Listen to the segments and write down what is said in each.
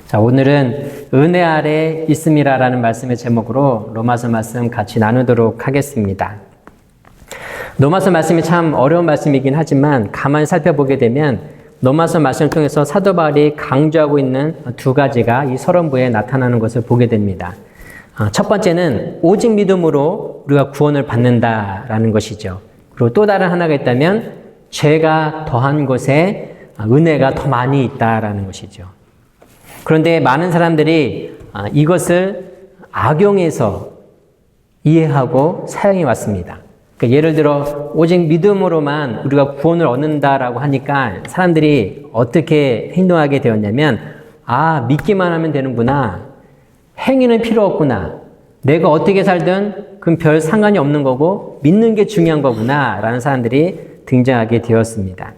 자, 오늘은 은혜 아래 있음이라라는 말씀의 제목으로 로마서 말씀 같이 나누도록 하겠습니다. 로마서 말씀이 참 어려운 말씀이긴 하지만 가만히 살펴보게 되면 로마서 말씀을 통해서 사도 바울이 강조하고 있는 두 가지가 이 서론부에 나타나는 것을 보게 됩니다. 첫 번째는 오직 믿음으로 우리가 구원을 받는다라는 것이죠. 그리고 또 다른 하나가 있다면 죄가 더한 곳에 은혜가 더 많이 있다라는 것이죠. 그런데 많은 사람들이 이것을 악용해서 이해하고 사용해 왔습니다. 그러니까 예를 들어 오직 믿음으로만 우리가 구원을 얻는다라고 하니까 사람들이 어떻게 행동하게 되었냐면 믿기만 하면 되는구나. 행위는 필요 없구나. 내가 어떻게 살든 그건 별 상관이 없는 거고 믿는 게 중요한 거구나 라는 사람들이 등장하게 되었습니다.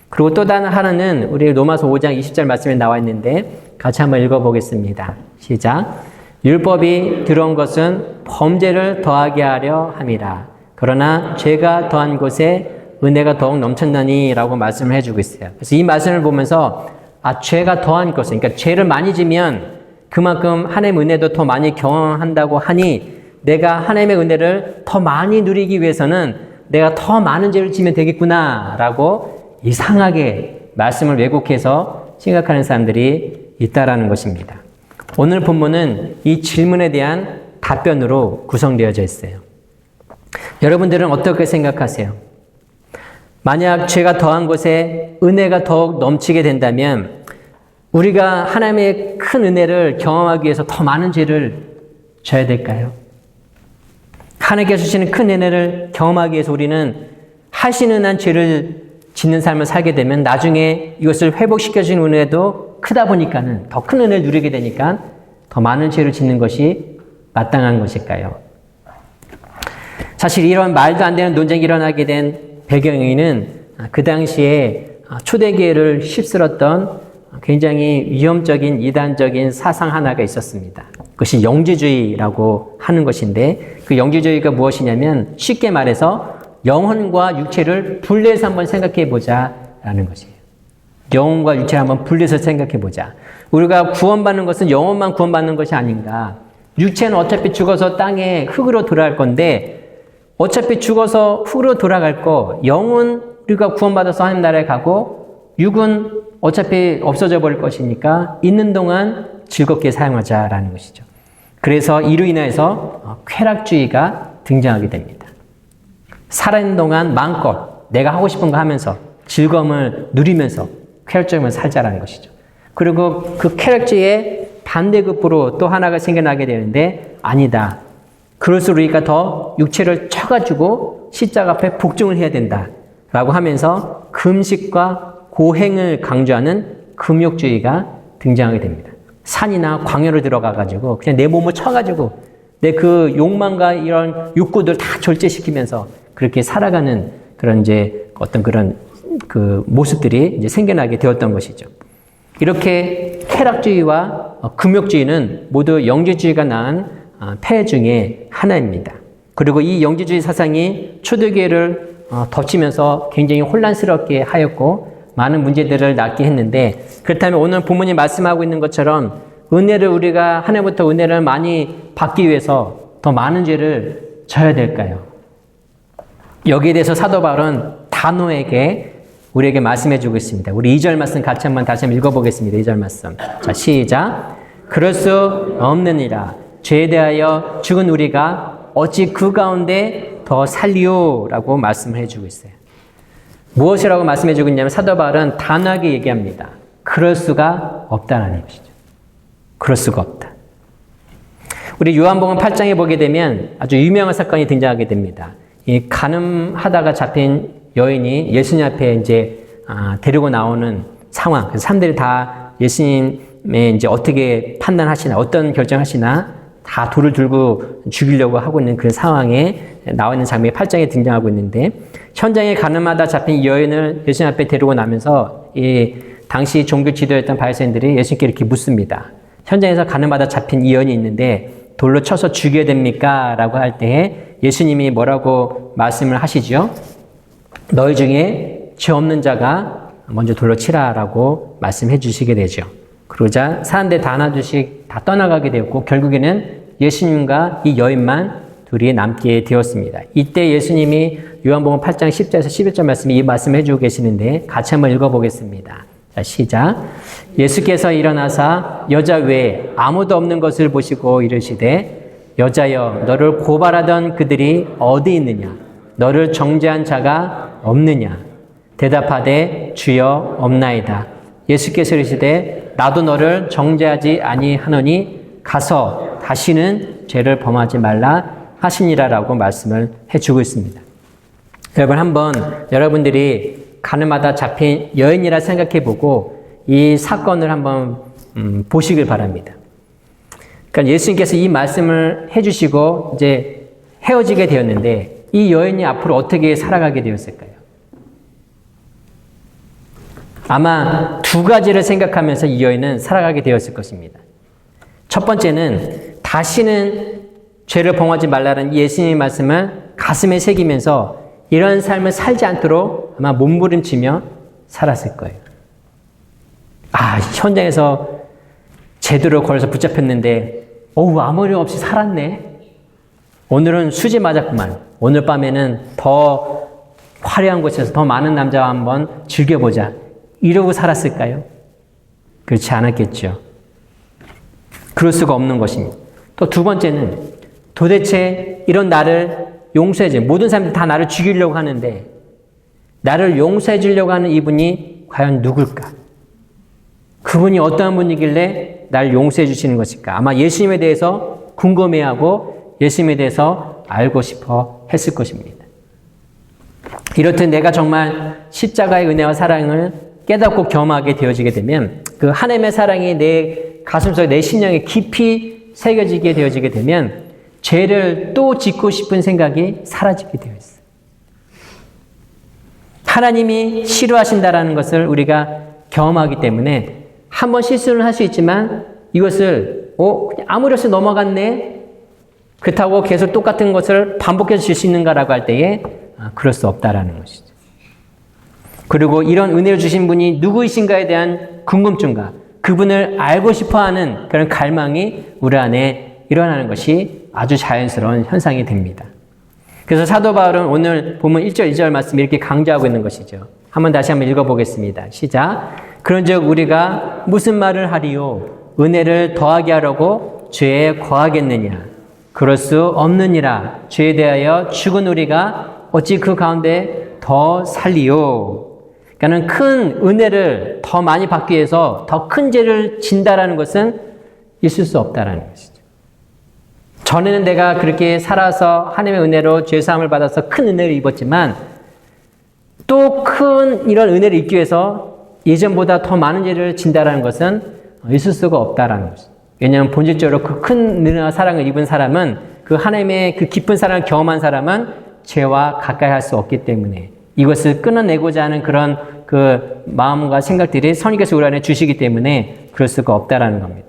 그리고 또 다른 하나는 우리 로마서 5장 20절 말씀에 나와 있는데 같이 한번 읽어보겠습니다. 시작. 율법이 들어온 것은 범죄를 더하게 하려 함이라. 그러나 죄가 더한 곳에 은혜가 더욱 넘쳤나니 라고 말씀을 해주고 있어요. 그래서 이 말씀을 보면서 죄가 더한 것은, 그러니까 죄를 많이 지면 그만큼 하나님의 은혜도 더 많이 경험한다고 하니 내가 하나님의 은혜를 더 많이 누리기 위해서는 내가 더 많은 죄를 지면 되겠구나 라고 이상하게 말씀을 왜곡해서 생각하는 사람들이 있다라는 것입니다. 오늘 본문은 이 질문에 대한 답변으로 구성되어져 있어요. 여러분들은 어떻게 생각하세요? 만약 죄가 더한 곳에 은혜가 더욱 넘치게 된다면 우리가 하나님의 큰 은혜를 경험하기 위해서 더 많은 죄를 져야 될까요? 하나님께서 주시는 큰 은혜를 경험하기 위해서 우리는 하시는 한 죄를 짓는 삶을 살게 되면 나중에 이것을 회복시켜주는 은혜도 크다 보니까는 더 큰 은혜를 누리게 되니까 더 많은 죄를 짓는 것이 마땅한 것일까요? 사실 이런 말도 안 되는 논쟁이 일어나게 된 배경에는 그 당시에 초대교회를 휩쓸었던 굉장히 위험적인 이단적인 사상 하나가 있었습니다. 그것이 영지주의라고 하는 것인데 그 영지주의가 무엇이냐면 쉽게 말해서 영혼과 육체를 분리해서 한번 생각해 보자라는 것이에요. 영혼과 육체를 한번 분리해서 생각해 보자. 우리가 구원받는 것은 영혼만 구원받는 것이 아닌가. 육체는 어차피 죽어서 땅에 흙으로 돌아갈 건데 어차피 죽어서 흙으로 돌아갈 거 영혼 우리가 구원받아서 하나님 나라에 가고 육은 어차피 없어져 버릴 것이니까 있는 동안 즐겁게 사용하자라는 것이죠. 그래서 이로 인해서 쾌락주의가 등장하게 됩니다. 살아있는 동안 마음껏 내가 하고 싶은 거 하면서 즐거움을 누리면서 쾌락적으로 살자라는 것이죠. 그리고 그 쾌락주의의 반대급부로 또 하나가 생겨나게 되는데 아니다. 그럴수록 우리가 더 육체를 쳐가지고 십자가 앞에 복종을 해야 된다라고 하면서 금식과 고행을 강조하는 금욕주의가 등장하게 됩니다. 산이나 광야로 들어가가지고 그냥 내 몸을 쳐가지고 내 그 욕망과 이런 욕구들 다 절제시키면서 그렇게 살아가는 그런 이제 어떤 그런 그 모습들이 이제 생겨나게 되었던 것이죠. 이렇게 쾌락주의와 금욕주의는 모두 영지주의가 낳은 폐해 중에 하나입니다. 그리고 이 영지주의 사상이 초대교회를 덮치면서 굉장히 혼란스럽게 하였고 많은 문제들을 낳게 했는데 그렇다면 오늘 본문이 말씀하고 있는 것처럼 은혜를 우리가 하나님부터 은혜를 많이 받기 위해서 더 많은 죄를 져야 될까요? 여기에 대해서 사도 바울은 단호하게 우리에게 말씀해 주고 있습니다. 우리 2절 말씀 같이 다시 한번 읽어보겠습니다. 2절 말씀. 자, 시작. 그럴 수 없느니라. 죄에 대하여 죽은 우리가 어찌 그 가운데 더 살리오? 라고 말씀을 해주고 있어요. 무엇이라고 말씀해 주고 있냐면 사도 바울은 단호하게 얘기합니다. 그럴 수가 없다라는 것이죠. 그럴 수가 없다. 우리 요한복음 8장에 보게 되면 아주 유명한 사건이 등장하게 됩니다. 이 간음하다가 잡힌 여인이 예수님 앞에 이제 데리고 나오는 상황. 그래서 사람들이 다 예수님의 이제 어떻게 판단하시나, 어떤 결정하시나 다 돌을 들고 죽이려고 하고 있는 그 상황에 나와 있는 장면이 8장에 등장하고 있는데 현장에 간음하다 잡힌 이 여인을 예수님 앞에 데리고 나면서 이 당시 종교 지도였던 바리새인들이 예수님께 이렇게 묻습니다. 현장에서 간음하다 잡힌 이 여인이 있는데 돌로 쳐서 죽여야 됩니까? 라고 할 때에 예수님이 뭐라고 말씀을 하시죠? 너희 중에 죄 없는 자가 먼저 돌로 치라라고 말씀해 주시게 되죠. 그러자 사람들 다 하나둘씩 다 떠나가게 되었고 결국에는 예수님과 이 여인만 둘이 남게 되었습니다. 이때 예수님이 요한복음 8장 10절에서 11절 말씀에 이 말씀을 해주고 계시는데 같이 한번 읽어보겠습니다. 자, 시작. 예수께서 일어나사 여자 외에 아무도 없는 것을 보시고 이르시되 여자여 너를 고발하던 그들이 어디 있느냐? 너를 정죄한 자가 없느냐? 대답하되 주여 없나이다. 예수께서 이르시되 나도 너를 정죄하지 아니하노니 가서 다시는 죄를 범하지 말라 하시니라라고 말씀을 해주고 있습니다. 여러분 한번 여러분들이 가늠하다 잡힌 여인이라 생각해보고 이 사건을 한번 보시길 바랍니다. 그러니까 예수님께서 이 말씀을 해주시고 이제 헤어지게 되었는데 이 여인이 앞으로 어떻게 살아가게 되었을까요? 아마 두 가지를 생각하면서 이 여인은 살아가게 되었을 것입니다. 첫 번째는 다시는 죄를 범하지 말라는 예수님의 말씀을 가슴에 새기면서 이런 삶을 살지 않도록 아마 몸부림치며 살았을 거예요. 아, 현장에서 제대로 걸어서 붙잡혔는데 아무 일 없이 살았네. 오늘은 수지 맞았구만. 오늘 밤에는 더 화려한 곳에서 더 많은 남자와 한번 즐겨보자. 이러고 살았을까요? 그렇지 않았겠죠. 그럴 수가 없는 것입니다. 또 두 번째는 도대체 이런 나를 용서해줘. 모든 사람들이 다 나를 죽이려고 하는데 나를 용서해 주려고 하는 이분이 과연 누굴까? 그분이 어떠한 분이길래 나를 용서해 주시는 것일까? 아마 예수님에 대해서 궁금해하고 예수님에 대해서 알고 싶어 했을 것입니다. 이렇듯 내가 정말 십자가의 은혜와 사랑을 깨닫고 경험하게 되어지게 되면 그 하나님의 사랑이 내 가슴속에 내 심령에 깊이 새겨지게 되어지게 되면 죄를 또 짓고 싶은 생각이 사라지게 되어 있어요. 하나님이 싫어하신다라는 것을 우리가 경험하기 때문에 한번 실수를 할 수 있지만 이것을 그냥 아무렇지 넘어갔네. 그렇다고 계속 똑같은 것을 반복해서 줄 수 있는가라고 할 때에 그럴 수 없다라는 것이죠. 그리고 이런 은혜를 주신 분이 누구이신가에 대한 궁금증과 그분을 알고 싶어하는 그런 갈망이 우리 안에 일어나는 것이 아주 자연스러운 현상이 됩니다. 그래서 사도 바울은 오늘 보면 1절, 2절 말씀 이렇게 강조하고 있는 것이죠. 다시 한번 읽어보겠습니다. 시작. 그런즉 우리가 무슨 말을 하리요? 은혜를 더하게 하려고 죄에 거하겠느냐? 그럴 수 없느니라. 죄에 대하여 죽은 우리가 어찌 그 가운데 더 살리요? 그러니까 큰 은혜를 더 많이 받기 위해서 더 큰 죄를 진다라는 것은 있을 수 없다라는 것이죠. 전에는 내가 그렇게 살아서 하나님의 은혜로 죄사함을 받아서 큰 은혜를 입었지만 또 큰 이런 은혜를 입기 위해서 예전보다 더 많은 죄를 진다라는 것은 있을 수가 없다라는 것이죠. 왜냐하면 본질적으로 그 큰 은혜와 사랑을 입은 사람은 그 하나님의 그 깊은 사랑을 경험한 사람은 죄와 가까이 할 수 없기 때문에 이것을 끊어내고자 하는 그런 그 마음과 생각들이 성령께서 우리 안에 주시기 때문에 그럴 수가 없다라는 겁니다.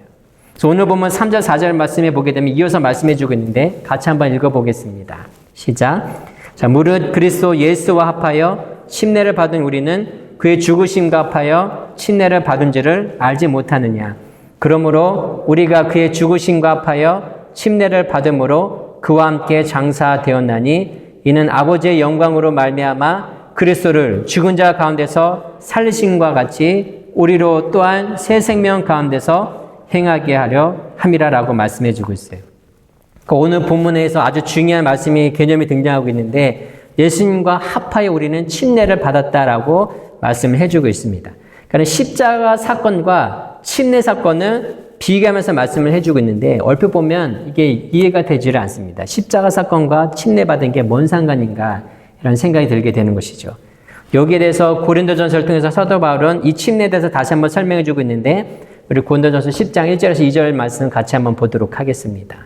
그래서 오늘 보면 3절, 4절 말씀해 보게 되면 이어서 말씀해 주고 있는데 같이 한번 읽어보겠습니다. 시작. 자, 무릇 그리스도 예수와 합하여 침례를 받은 우리는 그의 죽으심과 합하여 침례를 받은 줄을 알지 못하느냐. 그러므로 우리가 그의 죽으심과 합하여 침례를 받음으로 그와 함께 장사되었나니 이는 아버지의 영광으로 말미암아 그리스도를 죽은 자 가운데서 살리심과 같이 우리로 또한 새 생명 가운데서 행하게 하려 함이라라고 말씀해 주고 있어요. 오늘 본문에서 아주 중요한 말씀이 개념이 등장하고 있는데 예수님과 합하여 우리는 침례를 받았다라고 말씀을 해주고 있습니다. 그러니까 십자가 사건과 침례 사건을 비교하면서 말씀을 해주고 있는데 얼핏 보면 이게 이해가 되지를 않습니다. 십자가 사건과 침례 받은 게 뭔 상관인가 이런 생각이 들게 되는 것이죠. 여기에 대해서 고린도전서를 통해서 사도 바울은 이 침례에 대해서 다시 한번 설명해 주고 있는데 우리 고린도전서 10장 1절에서 2절 말씀 같이 한번 보도록 하겠습니다.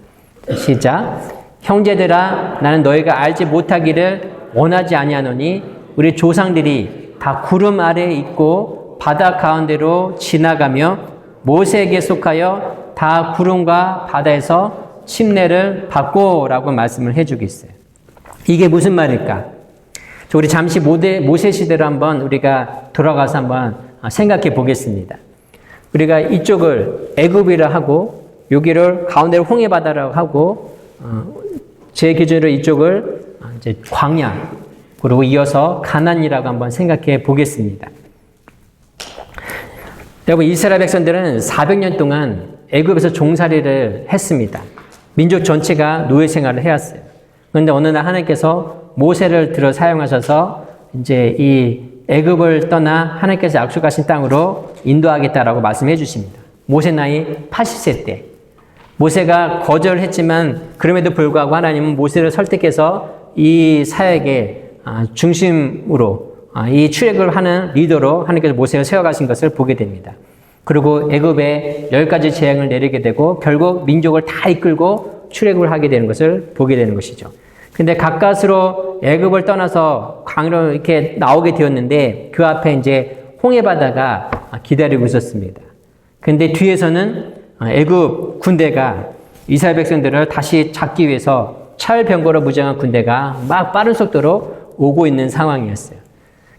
시작. 형제들아 나는 너희가 알지 못하기를 원하지 아니하노니 우리 조상들이 다 구름 아래에 있고 바다 가운데로 지나가며 모세에게 속하여 다 구름과 바다에서 침례를 받고 라고 말씀을 해주고 있어요. 이게 무슨 말일까? 우리 잠시 모세 시대로 한번 우리가 돌아가서 한번 생각해 보겠습니다. 우리가 이쪽을 애굽이라 하고 여기를 가운데를 홍해바다라고 하고 제 기준으로 이쪽을 이제 광야 그리고 이어서 가나안이라고 한번 생각해 보겠습니다. 여러분 이스라엘 백성들은 400년 동안 애굽에서 종살이를 했습니다. 민족 전체가 노예 생활을 해왔어요. 그런데 어느 날 하나님께서 모세를 들어 사용하셔서 이제 이 애굽을 떠나 하나님께서 약속하신 땅으로 인도하겠다라고 말씀해 주십니다. 모세 나이 80세 때 모세가 거절했지만 그럼에도 불구하고 하나님은 모세를 설득해서 이 사역의 중심으로 이 출애굽을 하는 리더로 하나님께서 모세를 세워가신 것을 보게 됩니다. 그리고 애굽에 10가지 재앙을 내리게 되고 결국 민족을 다 이끌고 출애굽을 하게 되는 것을 보게 되는 것이죠. 근데 가까스로 애굽을 떠나서 광야로 이렇게 나오게 되었는데 그 앞에 이제 홍해바다가 기다리고 있었습니다. 근데 뒤에서는 애굽 군대가 이스라엘 백성들을 다시 잡기 위해서 철병거로 무장한 군대가 막 빠른 속도로 오고 있는 상황이었어요.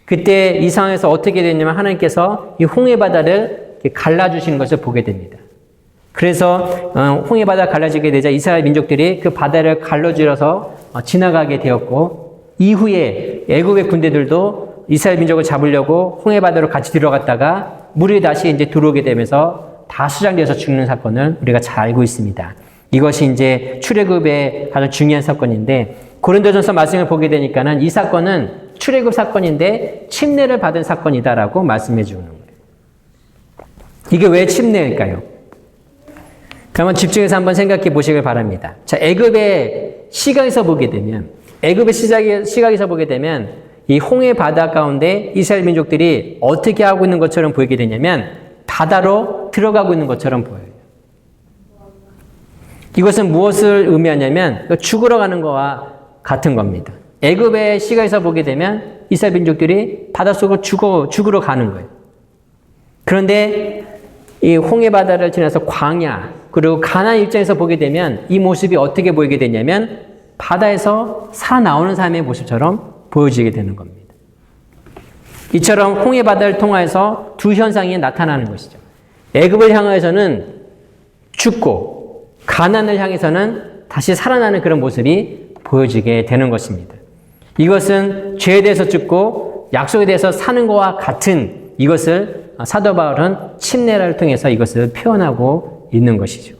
그때 이 상황에서 어떻게 됐냐면 하나님께서 이 홍해바다를 갈라주시는 것을 보게 됩니다. 그래서 홍해바다 갈라지게 되자 이스라엘 민족들이 그 바다를 갈라주어서 지나가게 되었고 이후에 애굽의 군대들도 이스라엘 민족을 잡으려고 홍해바다로 같이 들어갔다가 물이 다시 이제 들어오게 되면서 다 수장되어서 죽는 사건을 우리가 잘 알고 있습니다. 이것이 이제 출애굽의 가장 중요한 사건인데 고린도전서 말씀을 보게 되니까는 이 사건은 출애굽 사건인데 침례를 받은 사건이다라고 말씀해 주는 거예요. 이게 왜 침례일까요? 그러면 집중해서 한번 생각해 보시길 바랍니다. 자, 애굽의 시각에서 보게 되면, 애굽의 시각에서 보게 되면, 이 홍해 바다 가운데 이스라엘 민족들이 어떻게 하고 있는 것처럼 보이게 되냐면, 바다로 들어가고 있는 것처럼 보여요. 이것은 무엇을 의미하냐면, 죽으러 가는 거와 같은 겁니다. 애굽의 시각에서 보게 되면, 이스라엘 민족들이 바닷속으로 죽으러 가는 거예요. 그런데, 이 홍해 바다를 지나서 광야, 그리고 가나안 입장에서 보게 되면 이 모습이 어떻게 보이게 되냐면 바다에서 살아나오는 삶의 모습처럼 보여지게 되는 겁니다. 이처럼 홍해 바다를 통하여서 두 현상이 나타나는 것이죠. 애굽을 향해서는 죽고 가나안을 향해서는 다시 살아나는 그런 모습이 보여지게 되는 것입니다. 이것은 죄에 대해서 죽고 약속에 대해서 사는 것과 같은 이것을 사도 바울은 침례를 통해서 이것을 표현하고 있는 것이죠.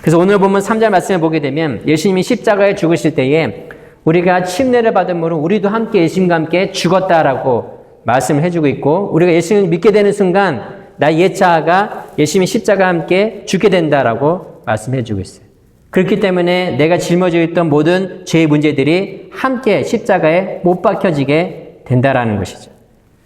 그래서 오늘 보면 3절 말씀을 보게 되면 예수님이 십자가에 죽으실 때에 우리가 침례를 받음으로 우리도 함께 예수님과 함께 죽었다라고 말씀을 해주고 있고 우리가 예수님을 믿게 되는 순간 나의 옛 자아가 예수님이 십자가와 함께 죽게 된다라고 말씀해주고 있어요. 그렇기 때문에 내가 짊어져 있던 모든 죄의 문제들이 함께 십자가에 못 박혀지게 된다라는 것이죠.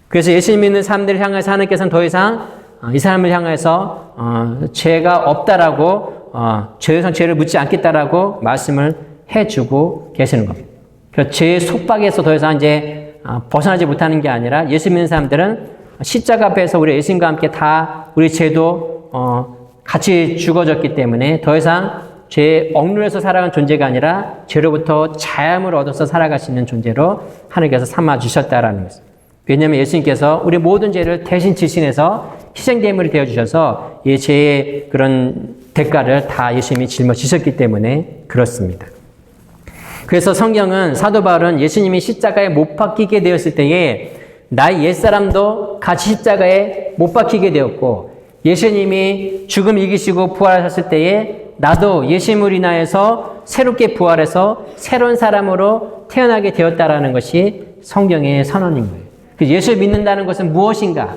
그래서 예수님 믿는 사람들을 향해서 하나님께서는 더 이상 이 사람을 향해서 죄가 없다라고 더 이상 죄를 묻지 않겠다라고 말씀을 해주고 계시는 겁니다. 그래서 죄의 속박에서 더 이상 이제 벗어나지 못하는 게 아니라 예수 믿는 사람들은 십자가 앞에서 우리 예수님과 함께 다 우리 죄도 같이 죽어졌기 때문에 더 이상 죄에 억눌려서 살아가는 존재가 아니라 죄로부터 자유함을 얻어서 살아갈 수 있는 존재로 하나님께서 삼아주셨다라는 것입니다. 왜냐하면 예수님께서 우리 모든 죄를 대신 지신해서 희생제물이 되어주셔서 이 죄의 그런 대가를 다 예수님이 짊어지셨기 때문에 그렇습니다. 그래서 성경은 사도 바울은 예수님이 십자가에 못 박히게 되었을 때에 나의 옛사람도 같이 십자가에 못 박히게 되었고 예수님이 죽음 이기시고 부활하셨을 때에 나도 예수님을 인하여서 새롭게 부활해서 새로운 사람으로 태어나게 되었다라는 것이 성경의 선언인 거예요. 예수를 믿는다는 것은 무엇인가?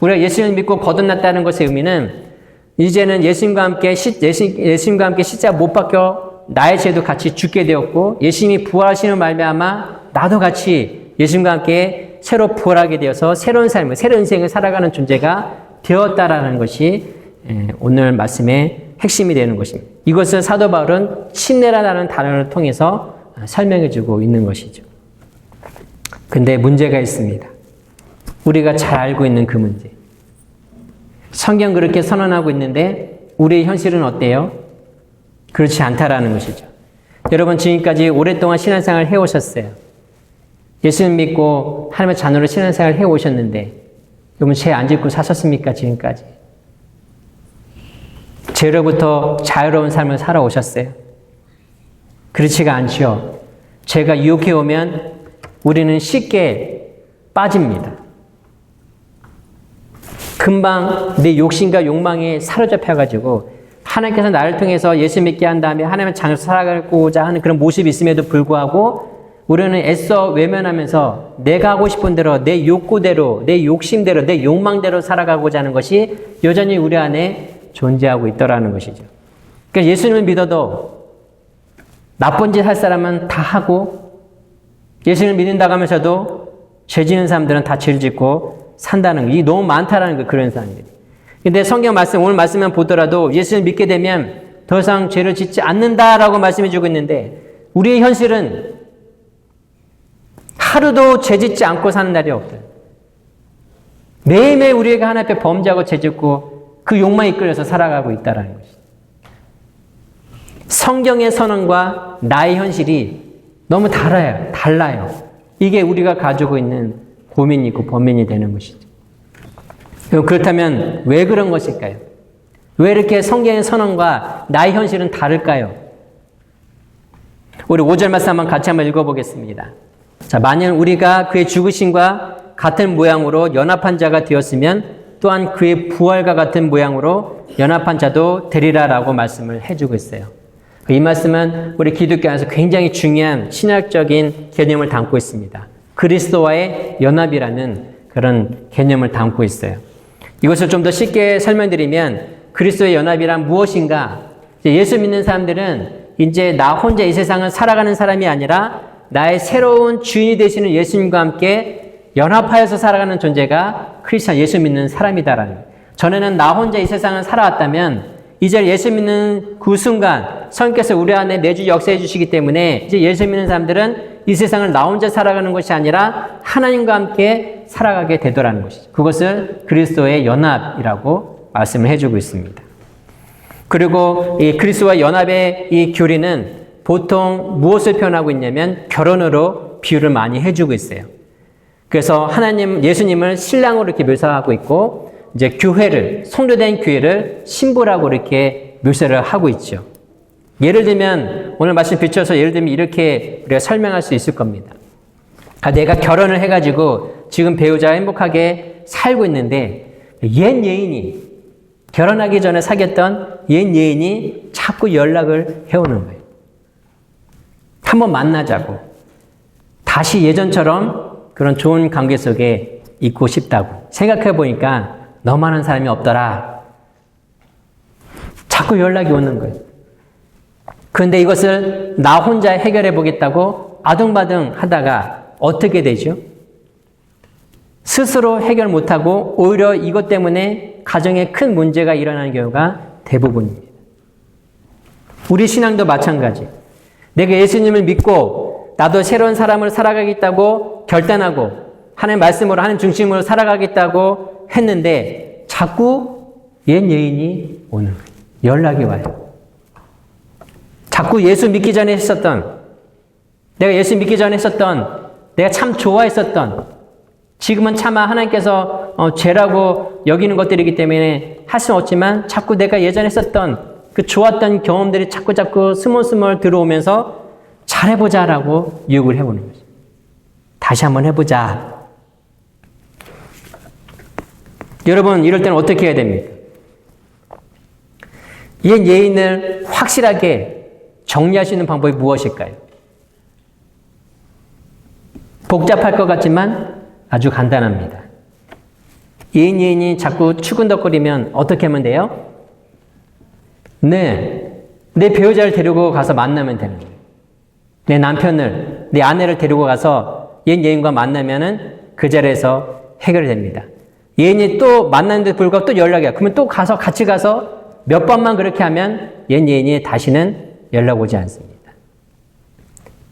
우리가 예수를 믿고 거듭났다는 것의 의미는 이제는 예수님과 함께 십자가 못 박혀 나의 죄도 같이 죽게 되었고 예수님이 부활하시는 말미암아 나도 같이 예수님과 함께 새로 부활하게 되어서 새로운 삶을, 새로운 인생을 살아가는 존재가 되었다라는 것이 오늘 말씀의 핵심이 되는 것입니다. 이것을 사도 바울은 침례라는 단어를 통해서 설명해 주고 있는 것이죠. 근데 문제가 있습니다. 우리가 잘 알고 있는 그 문제. 성경 그렇게 선언하고 있는데 우리의 현실은 어때요? 그렇지 않다라는 것이죠. 여러분 지금까지 오랫동안 신앙생활을 해오셨어요. 예수님 믿고 하나님의 자녀로 신앙생활을 해오셨는데 여러분 죄 안 짓고 사셨습니까? 지금까지? 죄로부터 자유로운 삶을 살아오셨어요? 그렇지가 않지요. 죄가 유혹해 오면 우리는 쉽게 빠집니다. 금방 내 욕심과 욕망에 사로잡혀가지고 하나님께서 나를 통해서 예수 믿게 한 다음에 하나님의 장소 살아가고자 하는 그런 모습이 있음에도 불구하고 우리는 애써 외면하면서 내가 하고 싶은 대로, 내 욕구대로, 내 욕심대로, 내 욕망대로 살아가고자 하는 것이 여전히 우리 안에 존재하고 있더라는 것이죠. 그러니까 예수님을 믿어도 나쁜 짓 할 사람은 다 하고 예수님을 믿는다고 하면서도 죄 지는 사람들은 다 죄를 짓고 산다는 거. 이게 너무 많다라는 거예요. 그런 사람들이. 근데 성경 말씀, 오늘 말씀만 보더라도 예수를 믿게 되면 더 이상 죄를 짓지 않는다라고 말씀해 주고 있는데 우리의 현실은 하루도 죄 짓지 않고 사는 날이 없어요. 매일매일 우리가 하나님 앞에 범죄하고 죄 짓고 그 욕망에 이끌려서 살아가고 있다는 것이죠. 성경의 선언과 나의 현실이 너무 달라요. 이게 우리가 가지고 있는 고민이고 범인이 되는 것이죠. 그렇다면 왜 그런 것일까요? 왜 이렇게 성경의 선언과 나의 현실은 다를까요? 우리 5절 말씀 같이 한번 읽어보겠습니다. 자, 만일 우리가 그의 죽으심과 같은 모양으로 연합한 자가 되었으면 또한 그의 부활과 같은 모양으로 연합한 자도 되리라라고 말씀을 해주고 있어요. 이 말씀은 우리 기독교 안에서 굉장히 중요한 신학적인 개념을 담고 있습니다. 그리스도와의 연합이라는 그런 개념을 담고 있어요. 이것을 좀 더 쉽게 설명드리면 그리스도의 연합이란 무엇인가? 예수 믿는 사람들은 이제 나 혼자 이 세상을 살아가는 사람이 아니라 나의 새로운 주인이 되시는 예수님과 함께 연합하여서 살아가는 존재가 크리스찬, 예수 믿는 사람이다라는 거예요. 전에는 나 혼자 이 세상을 살아왔다면 이제 예수 믿는 그 순간 성령께서 우리 안에 내주 역사해 주시기 때문에 이제 예수 믿는 사람들은 이 세상을 나 혼자 살아가는 것이 아니라 하나님과 함께 살아가게 되더라는 것이죠. 그것을 그리스도의 연합이라고 말씀을 해주고 있습니다. 그리고 이 그리스도와 연합의 이 교리는 보통 무엇을 표현하고 있냐면 결혼으로 비유를 많이 해주고 있어요. 그래서 예수님을 신랑으로 이렇게 묘사하고 있고 이제 교회를, 성도된 교회를 신부라고 이렇게 묘사를 하고 있죠. 예를 들면 오늘 말씀 비춰서 예를 들면 이렇게 우리가 설명할 수 있을 겁니다. 내가 결혼을 해가지고 지금 배우자와 행복하게 살고 있는데 옛 여인이 결혼하기 전에 사귀었던 옛 여인이 자꾸 연락을 해오는 거예요. 한번 만나자고. 다시 예전처럼 그런 좋은 관계 속에 있고 싶다고. 생각해 보니까 너만한 사람이 없더라. 자꾸 연락이 오는 거예요. 그런데 이것을 나 혼자 해결해 보겠다고 아둥바둥 하다가 어떻게 되죠? 스스로 해결 못하고 오히려 이것 때문에 가정에 큰 문제가 일어나는 경우가 대부분입니다. 우리 신앙도 마찬가지. 내가 예수님을 믿고 나도 새로운 사람을 살아가겠다고 결단하고 하나님 말씀으로 하나님 중심으로 살아가겠다고 했는데 자꾸 옛 여인이 오는 거예요. 연락이 와요. 자꾸 예수 믿기 전에 했었던, 내가 예수 믿기 전에 했었던, 내가 참 좋아했었던, 지금은 차마 하나님께서 죄라고 여기는 것들이기 때문에 할 수는 없지만 자꾸 내가 예전에 했었던 그 좋았던 경험들이 자꾸 스멀스멀 들어오면서 잘해보자라고 유혹을 해보는 거죠. 다시 한번 해보자. 여러분, 이럴 때는 어떻게 해야 됩니까? 옛 예인을 확실하게 정리할 수 있는 방법이 무엇일까요? 복잡할 것 같지만 아주 간단합니다. 옛 예인이 자꾸 추근덕거리면 어떻게 하면 돼요? 내 배우자를 데리고 가서 만나면 되는 거예요. 내 남편을, 내 아내를 데리고 가서 옛 예인과 만나면은 그 자리에서 해결됩니다. 예인이 또 만났는데 불구하고 또 연락이 와요. 그러면 또 가서 같이 가서 몇 번만 그렇게 하면 옛 예인이 다시는 연락 오지 않습니다.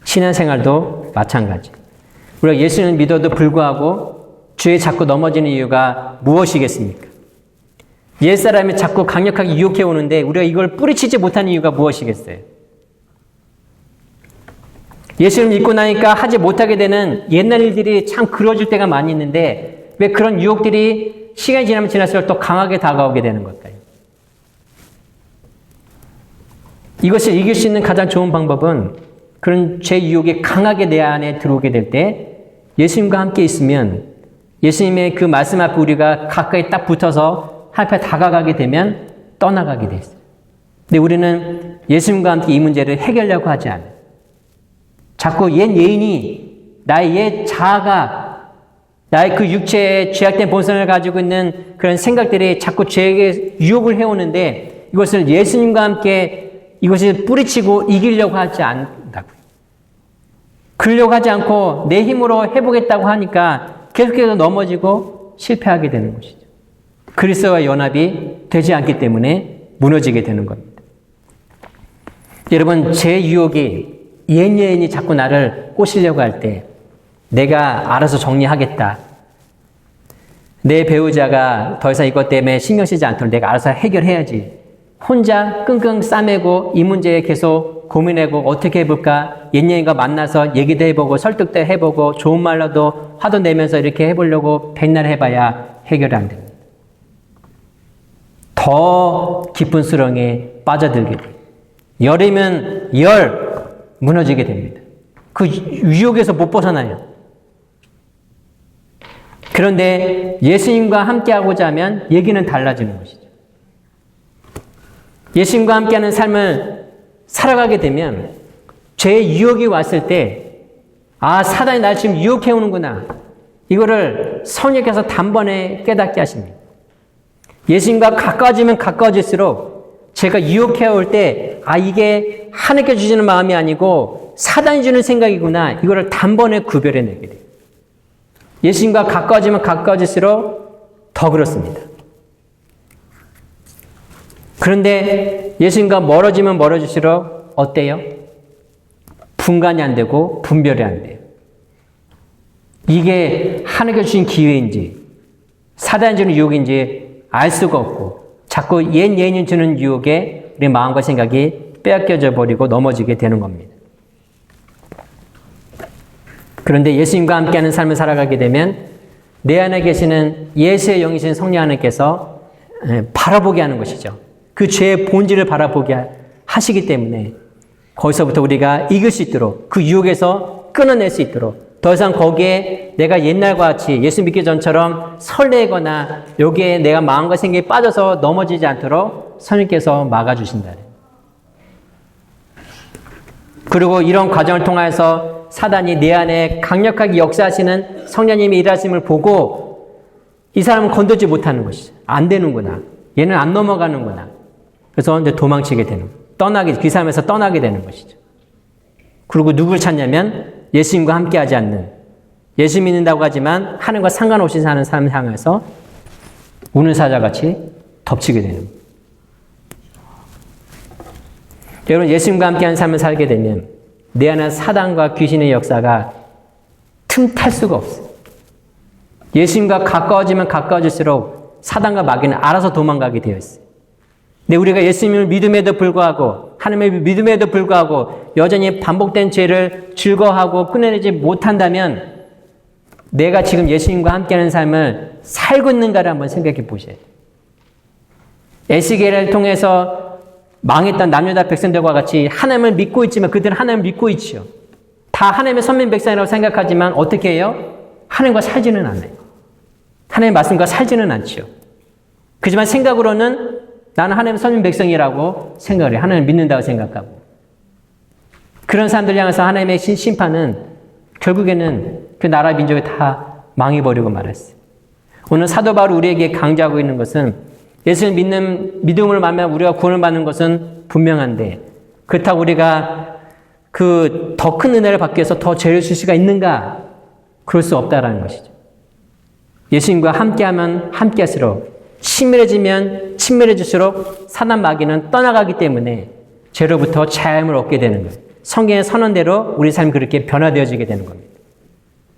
신앙생활도 마찬가지. 우리가 예수를 믿어도 불구하고 죄에 자꾸 넘어지는 이유가 무엇이겠습니까? 옛사람이 자꾸 강력하게 유혹해 오는데 우리가 이걸 뿌리치지 못하는 이유가 무엇이겠어요? 예수를 믿고 나니까 하지 못하게 되는 옛날 일들이 참 그러질 때가 많이 있는데 왜 그런 유혹들이 시간이 지나면 지날수록 더 강하게 다가오게 되는 걸까요? 이것을 이길 수 있는 가장 좋은 방법은 그런 죄 유혹이 강하게 내 안에 들어오게 될 때 예수님과 함께 있으면 예수님의 그 말씀 앞에 우리가 가까이 딱 붙어서 앞에 다가가게 되면 떠나가게 돼 있어요. 근데 우리는 예수님과 함께 이 문제를 해결하려고 하지 않아요. 자꾸 옛 예인이 나의 옛 자아가 나의 그 육체의 죄악된 본성을 가지고 있는 그런 생각들이 자꾸 죄에게 유혹을 해오는데 이것을 예수님과 함께 이것을 뿌리치고 이기려고 하지 않는다고요. 그러려고 하지 않고 내 힘으로 해보겠다고 하니까 계속해서 넘어지고 실패하게 되는 것이죠. 그리스도와 연합이 되지 않기 때문에 무너지게 되는 겁니다. 여러분, 제 유혹이 옛 여인이 자꾸 나를 꼬시려고 할 때 내가 알아서 정리하겠다. 내 배우자가 더 이상 이것 때문에 신경 쓰지 않도록 내가 알아서 해결해야지. 혼자 끙끙 싸매고 이 문제에 계속 고민하고 어떻게 해볼까? 옛 여인과 만나서 얘기도 해보고 설득도 해보고 좋은 말로도 화도 내면서 이렇게 해보려고 백날 해봐야 해결이 안 됩니다. 더 깊은 수렁에 빠져들게 돼요. 열이면 무너지게 됩니다. 그 유혹에서 못 벗어나요. 그런데 예수님과 함께하고자 하면 얘기는 달라지는 것이죠. 예수님과 함께하는 삶을 살아가게 되면 죄의 유혹이 왔을 때 사단이 날 지금 유혹해오는구나. 이거를 성령께서 단번에 깨닫게 하십니다. 예수님과 가까워지면 가까워질수록 제가 유혹해올 때 이게 하나님께 주시는 마음이 아니고 사단이 주는 생각이구나. 이거를 단번에 구별해내게 돼요. 예수님과 가까워지면 가까워질수록 더 그렇습니다. 그런데 예수님과 멀어지면 멀어질수록 어때요? 분간이 안 되고 분별이 안 돼요. 이게 하나님께 주신 기회인지 사단이 주는 유혹인지 알 수가 없고 자꾸 옛 예인이 주는 유혹에 우리 마음과 생각이 빼앗겨져 버리고 넘어지게 되는 겁니다. 그런데 예수님과 함께하는 삶을 살아가게 되면 내 안에 계시는 예수의 영이신 성령 하나님께서 바라보게 하는 것이죠. 그 죄의 본질을 바라보게 하시기 때문에 거기서부터 우리가 이길 수 있도록 그 유혹에서 끊어낼 수 있도록 더 이상 거기에 내가 옛날과 같이 예수 믿기 전처럼 설레거나 여기에 내가 마음과 생각이 빠져서 넘어지지 않도록 성령께서 막아주신다. 그리고 이런 과정을 통해서 사단이 내 안에 강력하게 역사하시는 성령님의 일하심을 보고 이 사람은 건들지 못하는 것이죠. 안 되는구나. 얘는 안 넘어가는구나. 그래서 이제 도망치게 되는, 그 삶에서 떠나게 되는 것이죠. 그리고 누구를 찾냐면 예수님과 함께하지 않는, 예수 믿는다고 하지만 하나님과 상관없이 사는 삶을 향해서 우는 사자같이 덮치게 되는 거예요. 여러분, 예수님과 함께하는 삶을 살게 되면 내 안에 사단과 귀신의 역사가 틈탈 수가 없어요. 예수님과 가까워지면 가까워질수록 사단과 마귀는 알아서 도망가게 되어 있어요. 근데 우리가 예수님을 믿음에도 불구하고 하나님의 믿음에도 불구하고 여전히 반복된 죄를 즐거워하고 끊어내지 못한다면 내가 지금 예수님과 함께하는 삶을 살고 있는가를 한번 생각해 보셔야 돼요. 에스겔을 통해서 망했던 남유다 백성들과 같이 하나님을 믿고 있지만 그들은 하나님을 믿고 있지요. 다 하나님의 선민 백성이라고 생각하지만 어떻게 해요? 하나님과 살지는 않아요. 하나님의 말씀과 살지는 않지요. 그렇지만 생각으로는 나는 하나님의 선민 백성이라고 생각을 해요. 하나님을 믿는다고 생각하고. 그런 사람들 향해서 하나님의 심판은 결국에는 그 나라 민족이 다 망해버리고 말았어요. 오늘 사도 바울이 우리에게 강조하고 있는 것은 예수를 믿음으로 말미암아 우리가 구원을 받는 것은 분명한데 그렇다고 우리가 그 더 큰 은혜를 받기 위해서 더 죄를 질 수가 있는가? 그럴 수 없다라는 것이죠. 예수님과 함께하면 함께할수록 친밀해지면 친밀해질수록 사단 마귀는 떠나가기 때문에 죄로부터 자유함을 얻게 되는 거예요. 성경의 선언대로 우리 삶이 그렇게 변화되어지게 되는 겁니다.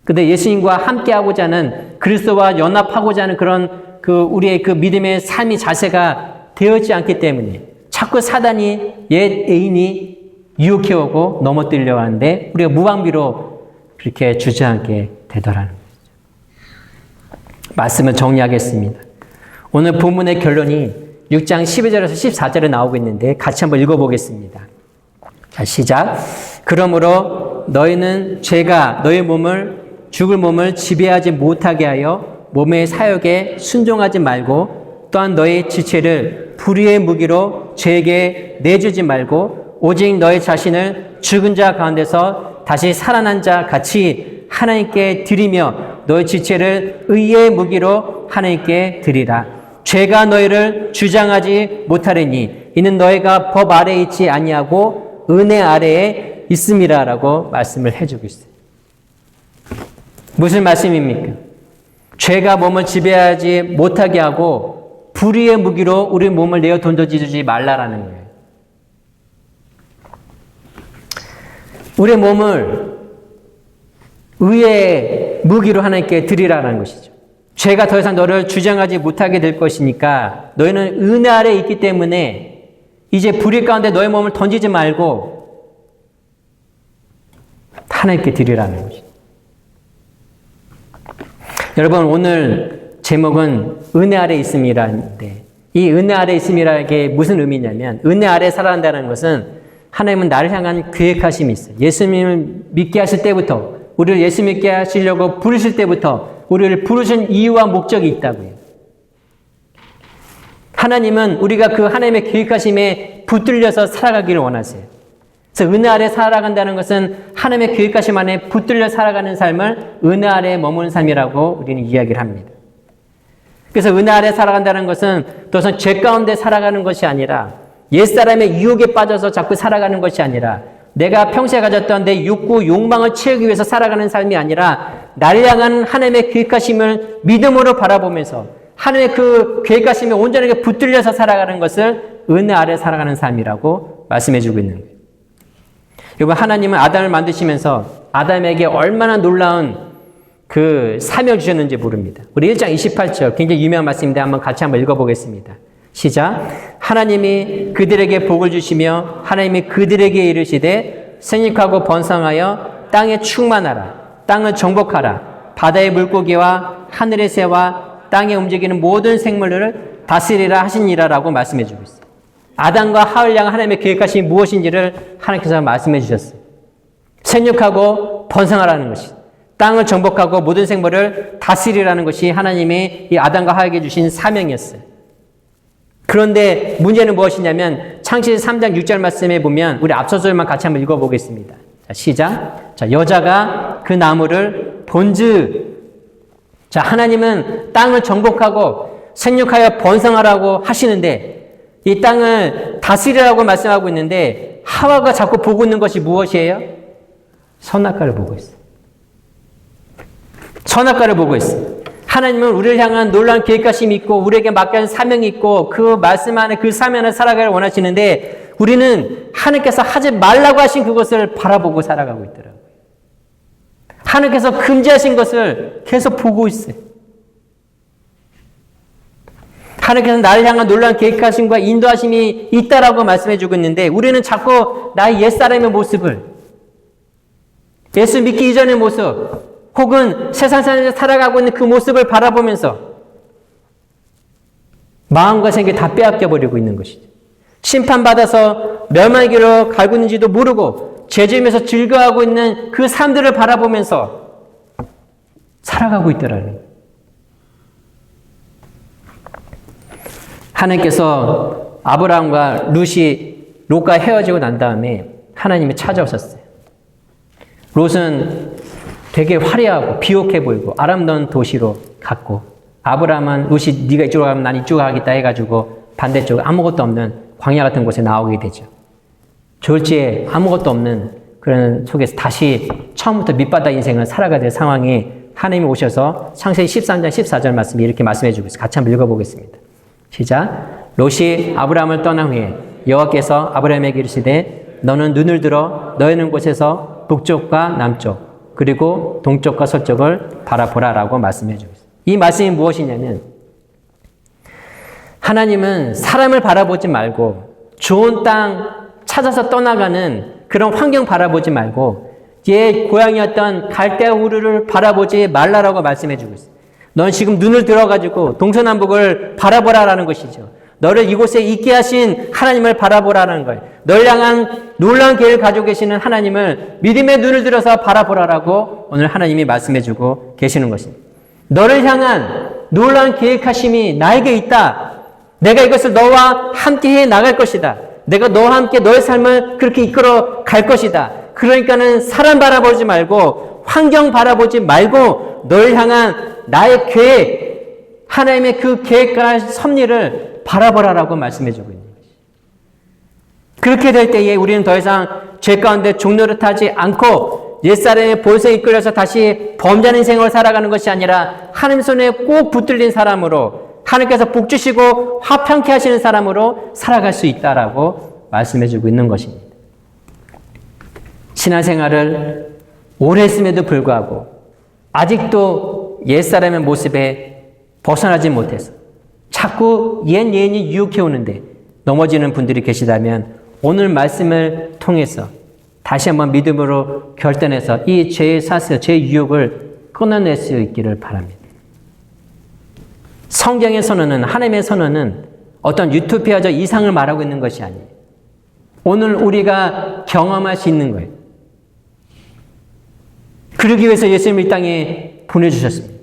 근데 예수님과 함께하고자 하는 그리스도와 연합하고자 하는 그런 우리의 그 믿음의 삶의 자세가 되어지지 않기 때문에 자꾸 사단이 옛 애인이 유혹해오고 넘어뜨리려고 하는데 우리가 무방비로 그렇게 주저앉게 되더라는 거죠. 말씀을 정리하겠습니다. 오늘 본문의 결론이 6장 12절에서 14절에 나오고 있는데 같이 한번 읽어보겠습니다. 자, 시작. 그러므로 너희는 죄가 너희 죽을 몸을 지배하지 못하게 하여 몸의 사욕에 순종하지 말고 또한 너희 지체를 불의의 무기로 죄에게 내주지 말고 오직 너희 자신을 죽은 자 가운데서 다시 살아난 자 같이 하나님께 드리며 너희 지체를 의의 무기로 하나님께 드리라. 죄가 너희를 주장하지 못하리니 이는 너희가 법 아래에 있지 아니하고 은혜 아래에 있음이라라고 말씀을 해주고 있어요. 무슨 말씀입니까? 죄가 몸을 지배하지 못하게 하고 불의의 무기로 우리 몸을 내어 던져주지 말라라는 거예요. 우리 몸을 의의 무기로 하나님께 드리라는 것이죠. 죄가 더 이상 너를 주장하지 못하게 될 것이니까 너희는 은혜 아래에 있기 때문에 이제 불의 가운데 너의 몸을 던지지 말고 하나님께 드리라는 것이죠. 여러분, 오늘 제목은 은혜 아래에 있음이라는데 이 은혜 아래에 있음이라는 게 무슨 의미냐면 은혜 아래에 살아간다는 것은 하나님은 나를 향한 계획하심이 있어요. 예수님을 믿게 하실 때부터 우리를 예수 믿게 하시려고 부르실 때부터 우리를 부르신 이유와 목적이 있다고요. 하나님은 우리가 그 하나님의 계획하심에 붙들려서 살아가기를 원하세요. 그래서 은혜 아래 살아간다는 것은 하나님의 계획하심 안에 붙들려 살아가는 삶을 은혜 아래에 머무는 삶이라고 우리는 이야기를 합니다. 그래서 은혜 아래 살아간다는 것은 더 이상 죄 가운데 살아가는 것이 아니라 옛사람의 유혹에 빠져서 자꾸 살아가는 것이 아니라 내가 평소에 가졌던 내 욕구, 욕망을 채우기 위해서 살아가는 삶이 아니라 나를 향한 하나님의 계획하심을 믿음으로 바라보면서 하나님의 그 계획하심에 온전하게 붙들려서 살아가는 것을 은혜 아래 살아가는 삶이라고 말씀해주고 있는 거예요. 여러분, 하나님은 아담을 만드시면서 아담에게 얼마나 놀라운 그 사명을 주셨는지 모릅니다. 우리 1장 28절 굉장히 유명한 말씀인데 한번 같이 한번 읽어보겠습니다. 시작. 하나님이 그들에게 복을 주시며 하나님이 그들에게 이르시되 생육하고 번성하여 땅에 충만하라. 땅을 정복하라. 바다의 물고기와 하늘의 새와 땅에 움직이는 모든 생물들을 다스리라 하시니라라고 말씀해 주고 있어요. 아담과 하와를 향한 하나님의 계획하심이 무엇인지를 하나님께서 말씀해 주셨어요. 생육하고 번성하라는 것이, 땅을 정복하고 모든 생물을 다스리라는 것이 하나님이 이 아담과 하와에게 주신 사명이었어요. 그런데 문제는 무엇이냐면 창세기 3장 6절 말씀에 보면 우리 앞서절만 같이 한번 읽어보겠습니다. 자, 시작. 자, 여자가 그 나무를 본즉, 자, 하나님은 땅을 정복하고 생육하여 번성하라고 하시는데 이 땅을 다스리라고 말씀하고 있는데 하와가 자꾸 보고 있는 것이 무엇이에요? 선악과를 보고 있어요. 선악과를 보고 있어요. 하나님은 우리를 향한 놀라운 계획하심이 있고 우리에게 맡겨진 사명이 있고 그 말씀 안에 그 사명 안에 살아가기를 원하시는데 우리는 하나님께서 하지 말라고 하신 그것을 바라보고 살아가고 있더라고요. 하나님께서 금지하신 것을 계속 보고 있어요. 하나님께서 나를 향한 놀라운 계획하심과 인도하심이 있다라고 말씀해주고 있는데 우리는 자꾸 나의 옛사람의 모습을, 예수 믿기 이전의 모습, 혹은 세상 살면서 살아가고 있는 그 모습을 바라보면서 마음과 생각이 다 빼앗겨버리고 있는 것이죠. 심판받아서 멸망의 길로 가고 있는지도 모르고 죄지으면서 즐거워하고 있는 그 삶들을 바라보면서 살아가고 있더라는 거예요. 하나님께서 아브라함과 롯과 헤어지고 난 다음에 하나님이 찾아오셨어요. 롯은 되게 화려하고 비옥해 보이고 아름다운 도시로 갔고 아브라함은 롯이 네가 이쪽으로 가면 난 이쪽으로 가겠다 해가지고 반대쪽 아무것도 없는 광야 같은 곳에 나오게 되죠. 졸지에 아무것도 없는 그런 속에서 다시 처음부터 밑바닥 인생을 살아가야 될 상황에 하나님이 오셔서 창세기 13장 14절 말씀이 이렇게 말씀해 주고 있어요. 같이 한번 읽어보겠습니다. 시작. 롯이 아브라함을 떠난 후에 여호와께서 아브라함에게 이르시되 너는 눈을 들어 너의 있는 곳에서 북쪽과 남쪽 그리고 동쪽과 서쪽을 바라보라라고 말씀해 주고 있어요. 이 말씀이 무엇이냐면 하나님은 사람을 바라보지 말고 좋은 땅 찾아서 떠나가는 그런 환경 바라보지 말고 옛 고향이었던 갈대아 우르를 바라보지 말라라고 말씀해 주고 있어요. 넌 지금 눈을 들어가지고 동서남북을 바라보라라는 것이죠. 너를 이곳에 있게 하신 하나님을 바라보라는 거예요. 널 향한 놀라운 계획을 가지고 계시는 하나님을 믿음의 눈을 들어서 바라보라라고 오늘 하나님이 말씀해주고 계시는 것입니다. 너를 향한 놀라운 계획하심이 나에게 있다. 내가 이것을 너와 함께 해 나갈 것이다. 내가 너와 함께 너의 삶을 그렇게 이끌어 갈 것이다. 그러니까는 사람 바라보지 말고 환경 바라보지 말고 널 향한 나의 계획, 하나님의 그 계획과 섭리를 바라보라라고 말씀해주고 있는 것이죠. 그렇게 될 때에 우리는 더 이상 죄 가운데 종노릇하지 않고 옛사람의 본성에 이끌려서 다시 범죄하는 인생을 살아가는 것이 아니라 하나님 손에 꼭 붙들린 사람으로 하나님께서 복 주시고 화평케 하시는 사람으로 살아갈 수 있다라고 말씀해주고 있는 것입니다. 신앙생활을 오래 했음에도 불구하고 아직도 옛사람의 모습에 벗어나지 못해서 자꾸 옛 예인이 유혹해오는데 넘어지는 분들이 계시다면 오늘 말씀을 통해서 다시 한번 믿음으로 결단해서 이 죄의 사슬, 죄의 유혹을 끊어낼 수 있기를 바랍니다. 성경의 선언은, 하나님의 선언은 어떤 유토피아적 이상을 말하고 있는 것이 아니에요. 오늘 우리가 경험할 수 있는 거예요. 그러기 위해서 예수님을 이 땅에 보내주셨습니다.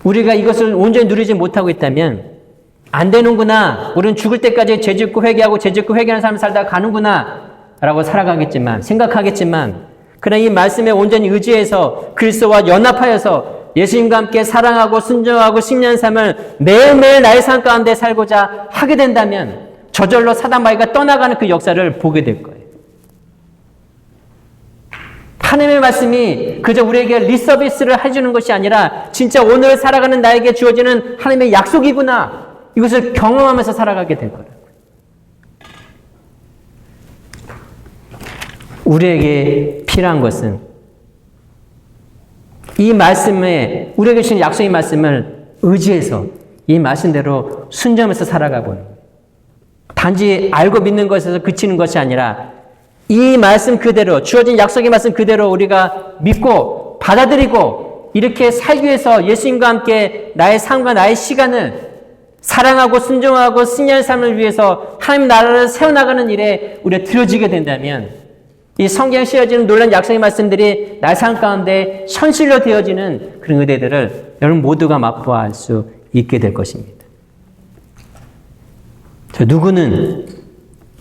우리가 이것을 온전히 누리지 못하고 있다면 안 되는구나. 우리는 죽을 때까지 죄 짓고 회개하고 죄 짓고 회개하는 삶을 살다가 가는구나 라고 살아가겠지만, 생각하겠지만, 그러나 이 말씀에 온전히 의지해서 그리스도와 연합하여서 예수님과 함께 사랑하고 순종하고 승리하는 삶을 매일매일 나의 삶 가운데 살고자 하게 된다면 저절로 사단 마귀가 떠나가는 그 역사를 보게 될 거예요. 하나님의 말씀이 그저 우리에게 리서비스를 해주는 것이 아니라 진짜 오늘 살아가는 나에게 주어지는 하나님의 약속이구나. 이것을 경험하면서 살아가게 될 거예요. 우리에게 필요한 것은 이 말씀에 우리에게 주신 약속의 말씀을 의지해서 이 말씀대로 순종하면서 살아가고 있는 거예요. 단지 알고 믿는 것에서 그치는 것이 아니라 이 말씀 그대로 주어진 약속의 말씀 그대로 우리가 믿고 받아들이고 이렇게 살기 위해서 예수님과 함께 나의 삶과 나의 시간을 사랑하고 순종하고 승리하는 삶을 위해서 하나님 나라를 세워나가는 일에 우리가 들어지게 된다면 이 성경에 씌워지는 놀라운 약속의 말씀들이 나의 삶 가운데 현실로 되어지는 그런 은혜들을 여러분 모두가 맛보아할 수 있게 될 것입니다. 저 누구는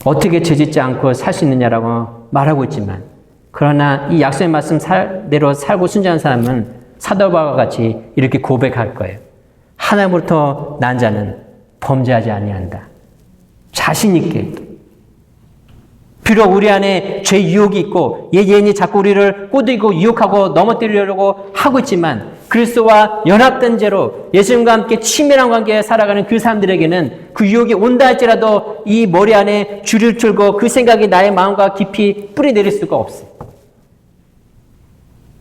어떻게 죄짓지 않고 살 수 있느냐라고 말하고 있지만 그러나 이 약속의 말씀대로 살고 순종한 사람은 사도바울과 같이 이렇게 고백할 거예요. 하나님으로부터 난 자는 범죄하지 아니한다. 자신 있게. 비록 우리 안에 죄 유혹이 있고 옛 예인이 자꾸 우리를 꼬드기고 유혹하고 넘어뜨리려고 하고 있지만 그리스도와 연합된 죄로 예수님과 함께 친밀한 관계에 살아가는 그 사람들에게는 그 유혹이 온다 할지라도 이 머리 안에 줄을 틀고 그 생각이 나의 마음과 깊이 뿌리 내릴 수가 없어요.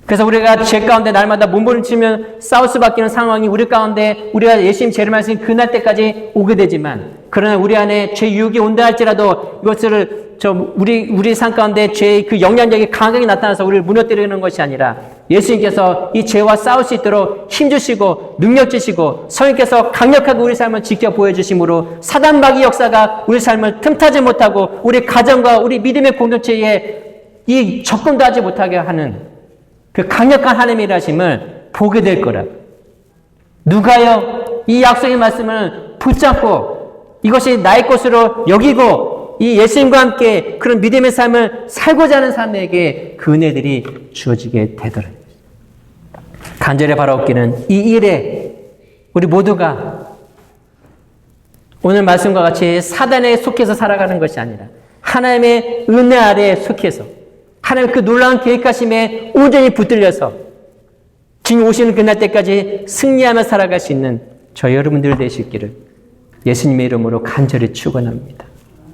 그래서 우리가 죄 가운데 날마다 몸부림치면 싸울 수밖에 없는 상황이 우리 가운데 우리가 예수님 죄를 말씀 그날 때까지 오게 되지만 그러나 우리 안에 죄 유혹이 온다 할지라도 이것을 우리 삶 가운데 죄의 그 영향력이 강하게 나타나서 우리를 무너뜨리는 것이 아니라 예수님께서 이 죄와 싸울 수 있도록 힘주시고 능력 주시고 성령께서 강력하게 우리 삶을 지켜 보여주심으로 사단 마귀 역사가 우리 삶을 틈타지 못하고 우리 가정과 우리 믿음의 공동체에 이 접근도 하지 못하게 하는 그 강력한 하나님의 일하심을 보게 될 거라. 누가요? 이 약속의 말씀을 붙잡고 이것이 나의 것으로 여기고 이 예수님과 함께 그런 믿음의 삶을 살고자 하는 사람에게 그 은혜들이 주어지게 되더라고요. 간절히 바라옵기는 이 일에 우리 모두가 오늘 말씀과 같이 사단에 속해서 살아가는 것이 아니라 하나님의 은혜 아래에 속해서 하나님 그 놀라운 계획하심에 온전히 붙들려서 주님 오시는 그날 때까지 승리하며 살아갈 수 있는 저 여러분들 되시기를 예수님의 이름으로 간절히 축원합니다.